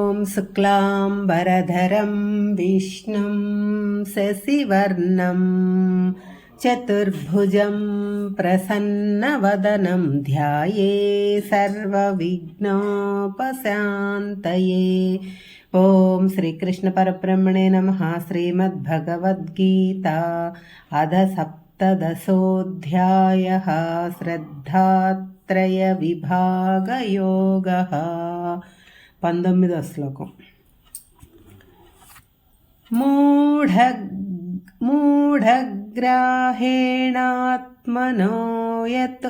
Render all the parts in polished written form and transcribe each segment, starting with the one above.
ॐ शुक्लाम्बरधरं विष्णुं शशिवर्णं चतुर्भुजं प्रसन्नवदनं ध्याये सर्वविघ्नोपशान्तये। ओम श्रीकृष्ण परब्रह्मणे नमः। श्रीमद्भगवद्गीता अध सप्तदशोऽध्यायः श्रद्धात्रय विभागयोगः। 19వ శ్లోకం। మూఢగ్రాహేణాత్మనో యత్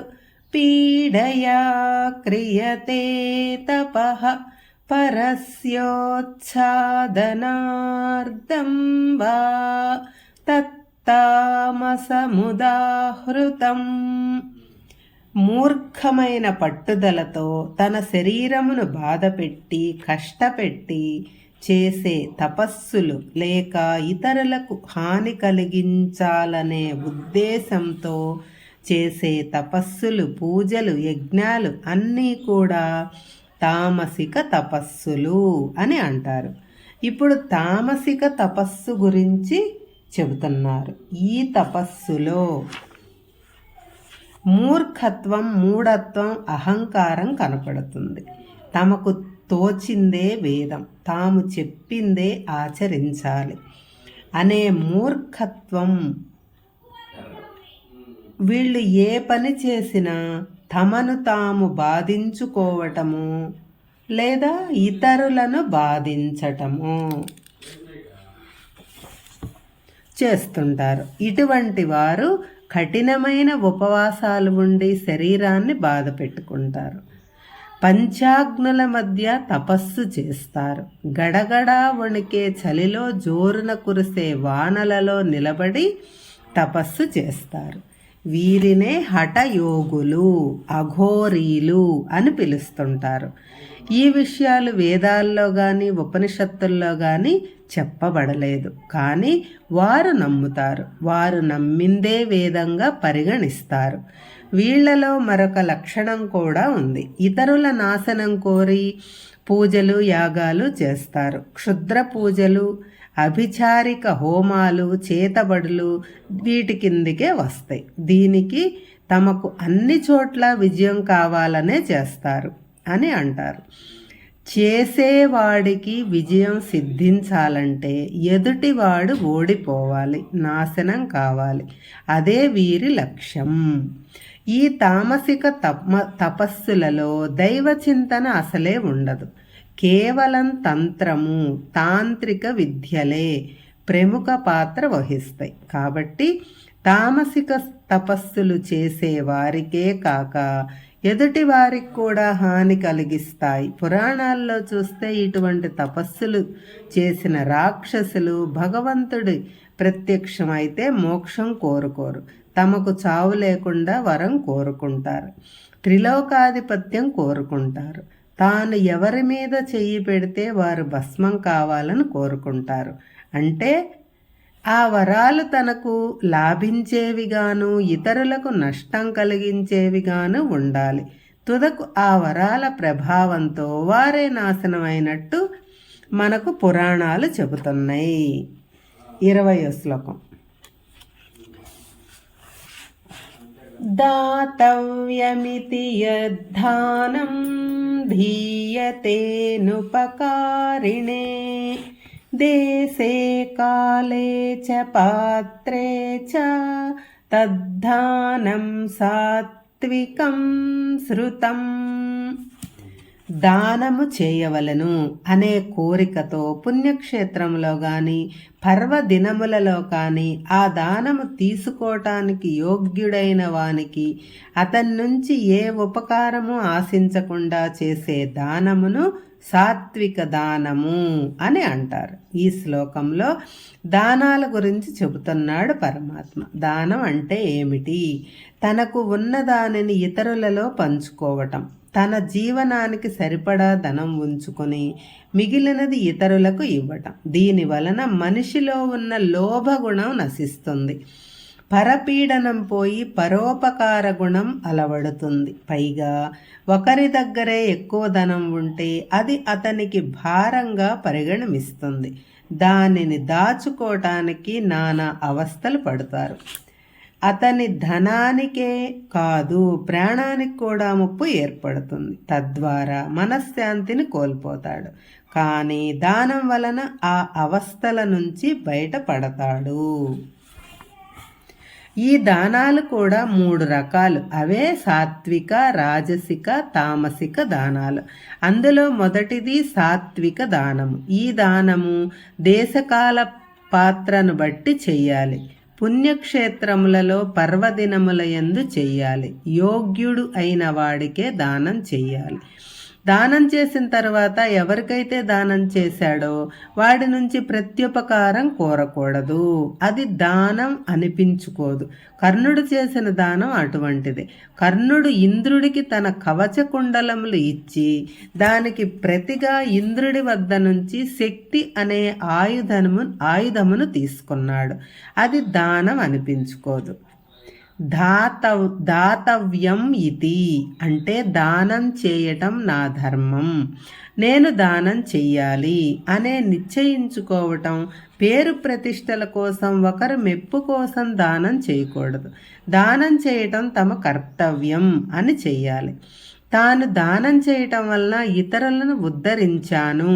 పీడయా క్రియతే తపః పరస్యోచ్ఛాదనార్థం వా తత్తామసముదాహృతం। మూర్ఖమైన పట్టుదలతో తన శరీరమును బాధపెట్టి కష్టపెట్టి చేసే తపస్సులు లేక ఇతరులకు హాని కలిగించాలనే ఉద్దేశంతో చేసే తపస్సులు, పూజలు, యజ్ఞాలు అన్నీ కూడా తామసిక తపస్సులు అని అంటారు. ఇప్పుడు తామసిక తపస్సు గురించి చెబుతున్నారు. ఈ తపస్సులో మూర్ఖత్వం, మూఢత్వం, అహంకారం కనపడుతుంది. తమకు తోచిందే వేదం, తాము చెప్పిందే ఆచరించాలి అనే మూర్ఖత్వం. వీళ్ళు ఏ పని చేసినా తమను తాము బాధించుకోవటము లేదా ఇతరులను బాధించటము చేస్తుంటారు. ఇటువంటి వారు కఠినమైన ఉపవాసాలు ఉండి శరీరాన్ని బాధ పెట్టుకుంటారు. పంచాగ్నుల మధ్య తపస్సు చేస్తారు. గడగడా వణికే చలిలో జోరున కురిసే వానలలో నిలబడి తపస్సు చేస్తారు. వీరినే హఠయోగులు, అఘోరీలు అని పిలుస్తుంటారు. ఈ విషయాలు వేదాల్లో కానీ ఉపనిషత్తుల్లో కానీ చెప్పబడలేదు, కానీ వారు నమ్ముతారు. వారు నమ్మిందే వేదంగా పరిగణిస్తారు. వీళ్లలో మరొక లక్షణం కూడా ఉంది. ఇతరుల నాశనం కోరి పూజలు, యాగాలు చేస్తారు. క్షుద్ర పూజలు, అభిచారిక హోమాలు, చేతబడులు వీటి కిందికే వస్తాయి. దీనికి తమకు అన్ని చోట్ల విజయం కావాలనే చేస్తారు అని అంటారు. చేసేవాడికి విజయం సిద్ధించాలంటే ఎదుటివాడు ఓడిపోవాలి, నాశనం కావాలి. అదే వీరి లక్ష్యం. ఈ తామసిక తపస్సులలో దైవ చింతన అసలే ఉండదు. కేవలం తంత్రము, తాంత్రిక విద్యలే ప్రముఖ పాత్ర వహిస్తాయి. కాబట్టి తామసిక తపస్సులు చేసే వారికే కాక ఎదుటి వారికి కూడా హాని కలిగిస్తాయి. పురాణాల్లో చూస్తే ఇటువంటి తపస్సులు చేసిన రాక్షసులు భగవంతుడి ప్రత్యక్షమైతే మోక్షం కోరుకోరు. తమకు చావు లేకుండా వరం కోరుకుంటారు. త్రిలోకాధిపత్యం కోరుకుంటారు. తాను ఎవరి మీద చెయ్యి పెడితే వారు భస్మం కావాలని కోరుకుంటారు. అంటే ఆ వరాలు తనకు లాభించేవిగాను ఇతరులకు నష్టం కలిగించేవిగాను ఉండాలి. తుదకు ఆ వరాల ప్రభావంతో వారే నాశనమైనట్టు మనకు పురాణాలు చెబుతున్నాయి. 20వ శ్లోకం. దాతవ్యమితి యద్దానం ధీయతేనుపకారిణే దేశే కాలే చ పాత్రే చ తద్దానం సాత్వికం శృతం. దానము చేయవలను అనే కోరికతో పుణ్యక్షేత్రంలో కానీ పర్వదినములలో కానీ ఆ దానము తీసుకోవటానికి యోగ్యుడైన వానికి అతని నుంచి ఏ ఉపకారము ఆశించకుండా చేసే దానమును సాత్విక దానము అని అంటారు. ఈ శ్లోకంలో దానాల గురించి చెబుతున్నాడు పరమాత్మ. దానం అంటే ఏమిటి? తనకు ఉన్న దానిని ఇతరులలో పంచుకోవటం, తన జీవనానికి సరిపడా ధనం ఉంచుకొని మిగిలినది ఇతరులకు ఇవ్వటం. దీని వలన మనిషిలో ఉన్న లోభగుణం నశిస్తుంది. పరపీడనం పోయి పరోపకార గుణం అలవడుతుంది. పైగా ఒకరి దగ్గరే ఎక్కువ ధనం ఉంటే అది అతనికి భారంగా పరిగణమిస్తుంది. దానిని దాచుకోవటానికి నానా అవస్థలు పడతారు. అతని ధనానికే కాదు, ప్రాణానికి కూడా ముప్పు ఏర్పడుతుంది. తద్వారా మనశ్శాంతిని కోల్పోతాడు. కానీ దానం వలన ఆ అవస్థల నుంచి బయటపడతాడు. ఈ దానాలు కూడా 3 రకాలు. అవే సాత్విక, రాజసిక, తామసిక దానాలు. అందులో మొదటిది సాత్విక దానము. ఈ దానము దేశకాల పాత్రను బట్టి చెయ్యాలి. పుణ్యక్షేత్రములలో పర్వదినముల యందు చెయ్యాలి. యోగ్యుడు అయిన వాడికే దానం చెయ్యాలి. దానం చేసిన తర్వాత ఎవరికైతే దానం చేశాడో వాడి నుంచి ప్రత్యుపకారం కోరకూడదు. అది దానం అనిపించుకోదు. కర్ణుడు చేసిన దానం అటువంటిది. కర్ణుడు ఇంద్రుడికి తన కవచ కుండలములు ఇచ్చి దానికి ప్రతిగా ఇంద్రుడి వద్ద నుంచి శక్తి అనే ఆయుధమును తీసుకున్నాడు. అది దానం అనిపించుకోదు. దాతవ్యం ఇది అంటే దానం చేయటం నా ధర్మం, నేను దానం చెయ్యాలి అనే నిశ్చయించుకోవటం. పేరు ప్రతిష్టల కోసం, ఒకరు మెప్పు కోసం దానం చేయకూడదు. దానం చేయటం తమ కర్తవ్యం అని చెయ్యాలి. తాను దానం చేయటం వలన ఇతరులను ఉద్ధరించాను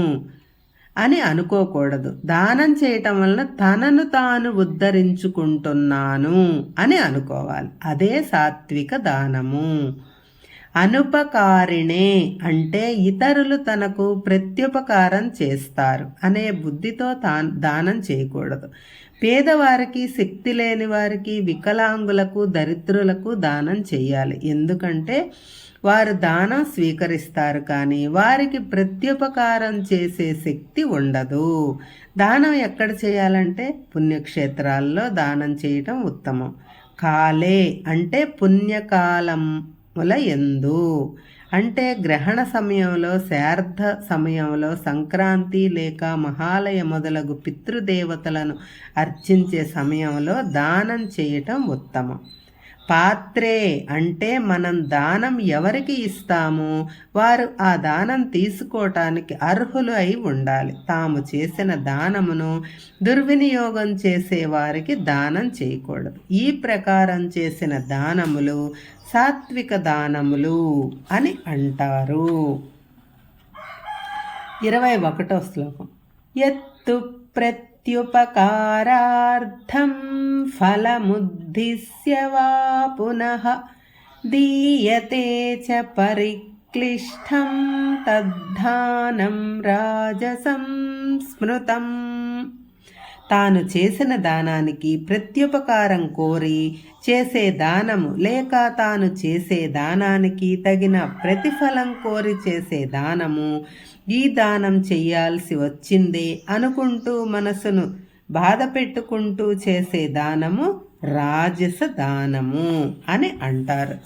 అని అనుకోకూడదు. దానం చేయటం వలన తనను తాను ఉద్ధరించుకుంటున్నాను అని అనుకోవాలి. అదే సాత్విక దానము. అనుపకారిణే అంటే ఇతరులు తనకు ప్రత్యుపకారం చేస్తారు అనే బుద్ధితో దానం చేయకూడదు. పేదవారికి, శక్తి లేని వారికి, వికలాంగులకు, దరిద్రులకు దానం చేయాలి. ఎందుకంటే వారు దానం స్వీకరిస్తారు కానీ వారికి ప్రత్యుపకారం చేసే శక్తి ఉండదు. దానం ఎక్కడ చేయాలంటే పుణ్యక్షేత్రాల్లో దానం చేయటం ఉత్తమం. కాలే అంటే పుణ్యకాలముల యందు అంటే గ్రహణ సమయంలో, శార్ధ సమయంలో, సంక్రాంతి లేక మహాలయ మొదలగు పితృదేవతలను అర్చించే సమయంలో దానం చేయటం ఉత్తమం. పాత్రే అంటే మనం దానం ఎవరికి ఇస్తామో వారు ఆ దానం తీసుకోవటానికి అర్హులు అయి ఉండాలి. తాము చేసిన దానమును దుర్వినియోగం చేసే వారికి దానం చేయకూడదు. ఈ ప్రకారం చేసిన దానములు సాత్విక దానములు అని అంటారు. 21వ శ్లోకం. ఎత్తు ప్రత్యుపకారార్థం ఫలముద్దిశ్య వా పునః దీయతే చ పరిక్లిష్టం తద్దానం రాజసం స్మృతం. తాను చేసిన దానానికి ప్రత్యుపకారం కోరి చేసే దానము లేక తాను చేసే దానానికి తగిన ప్రతిఫలం కోరి చేసే దానము, ఈ దానం చెయ్యాల్సి వచ్చిందే అనుకుంటూ మనసును బాధ పెట్టుకుంటూ చేసే దానము రాజస దానము అని అంటారు.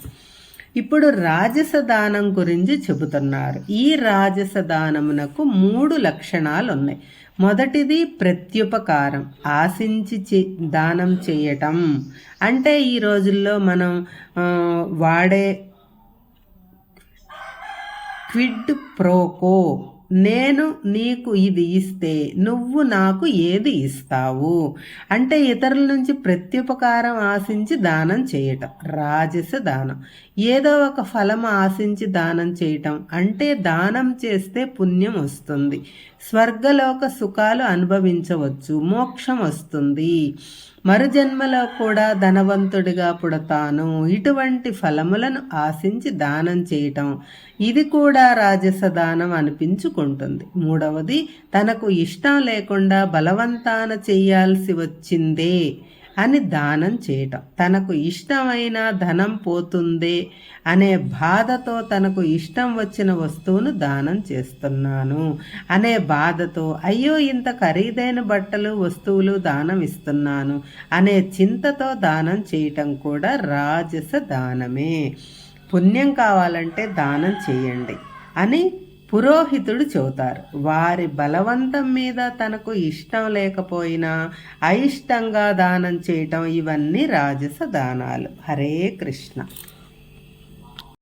ఇప్పుడు రాజస దానం గురించి చెబుతున్నారు. ఈ రాజస దానమునకు 3 లక్షణాలు ఉన్నాయి. మొదటిది ప్రత్యుపకారం, ఆశించి దానం చేయటం. అంటే ఈ రోజుల్లో మనం వాడే క్విడ్ ప్రోకో, నేను నీకు ఇది ఇస్తే నువ్వు నాకు ఏది ఇస్తావు అంటే ఇతరుల నుంచి ప్రత్యుపకారం ఆశించి దానం చేయటం రాజస దానం. ఏదో ఒక ఫలం ఆశించి దానం చేయటం అంటే దానం చేస్తే పుణ్యం వస్తుంది, స్వర్గలోక సుఖాలు అనుభవించవచ్చు, మోక్షం వస్తుంది, మరుజన్మలో కూడా ధనవంతుడిగా పుడతాను, ఇటువంటి ఫలములను ఆశించి దానం చేయటం, ఇది కూడా రాజస దానం అనిపించుకుంటుంది. మూడవది తనకు ఇష్టం లేకుండా బలవంతాన చేయాల్సి వచ్చిందే అని దానం చేయటం. తనకు ఇష్టమైన ధనం పోతుందే అనే బాధతో తనకు ఇష్టం వచ్చిన వస్తువును దానం చేస్తున్నాను అనే బాధతో, అయ్యో ఇంత ఖరీదైన బట్టలు వస్తువులు దానం ఇస్తున్నాను అనే చింతతో దానం చేయటం కూడా రాజస దానమే. పుణ్యం కావాలంటే దానం చేయండి అని పురోహితుడు చెబుతారు. వారి బలవంతం మీద తనకు ఇష్టం లేకపోయినా అయిష్టంగా దానం చేయటం ఇవన్నీ రాజస దానాలు. హరే కృష్ణ.